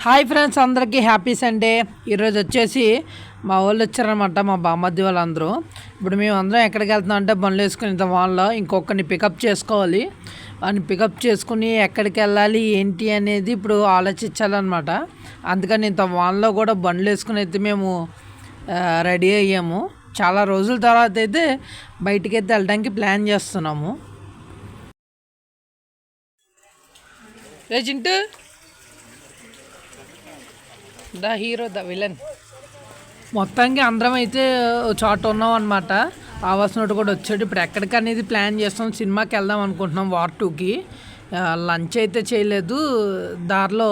Hi friends, అందరికీ happy Sunday. ఈరోజు వచ్చేసి మా వాళ్ళు వచ్చారనమాట, మా బామ్మద్ది వాళ్ళందరూ. ఇప్పుడు మేము అందరం ఎక్కడికి వెళ్తున్నాం అంటే బండ్లు వేసుకుని ఇంత వాళ్ళలో ఇంకొకరిని పికప్ చేసుకోవాలి. వాడిని పికప్ చేసుకుని ఎక్కడికి వెళ్ళాలి ఏంటి అనేది ఇప్పుడు ఆలోచించాలన్నమాట. అందుకని ఇంత వాళ్ళలో కూడా బండ్లు వేసుకుని అయితే మేము రెడీ అయ్యాము. చాలా రోజుల తర్వాత అయితే బయటికి అయితే వెళ్ళడానికి ప్లాన్ చేస్తున్నాము. Chintu, the hero the villain. మొత్తానికి అందరం అయితే చోట ఉన్నాం అనమాట. ఆవాసనోడు కూడా వచ్చాడు. ఇప్పుడు ఎక్కడికి అనేది ప్లాన్ చేస్తాం. సినిమాకి వెళ్దాం అనుకుంటున్నాం, వార్ 2కి. లంచ్ అయితే చేయలేదు. దారిలో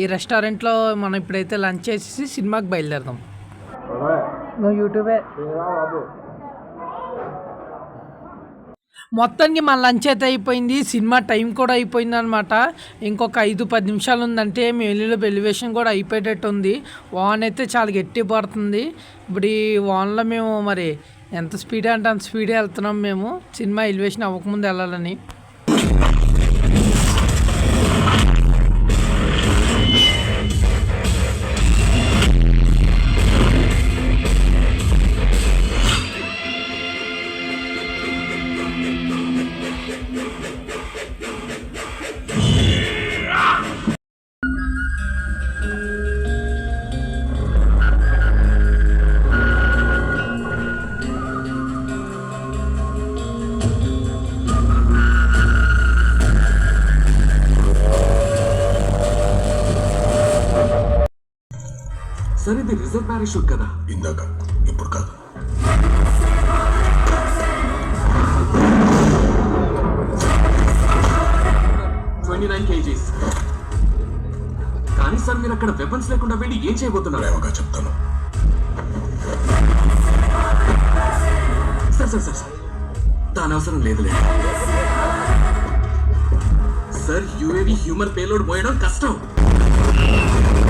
ఈ రెస్టారెంట్లో మనం ఇప్పుడైతే లంచ్ చేసి సినిమాకి బయలుదేరదాం. నువ్వు యూట్యూబే. మొత్తానికి మన లంచ్ అయితే అయిపోయింది. సినిమా టైం కూడా అయిపోయింది అనమాట. ఇంకొక 5-10 నిమిషాలు ఉందంటే మేము ఎలివేషన్ కూడా అయిపోయేటట్టు ఉంది. వాన్ అయితే చాలా గట్టి పడుతుంది. ఇప్పుడు ఈ వాన్లో మేము మరి ఎంత స్పీడ్ అంటే అంత స్పీడ్ వెళ్తున్నాం మేము, సినిమా ఎలివేషన్ అవ్వకముందు వెళ్ళాలని. సరే, ఇది రిజర్వ్ పారాషూట్ కదా? ఇందాక, ఇప్పుడు కాదు. kgs. కానీ సార్, మీరు అక్కడ వెపన్స్ లేకుండా వెళ్ళి ఏం చేయబోతున్నారు? ప్రేమగా చెప్తాను. సార్ దాని అవసరం లేదులే సార్. యూఏవి హ్యూమన్ పేలోడ్ మోయడం కష్టం.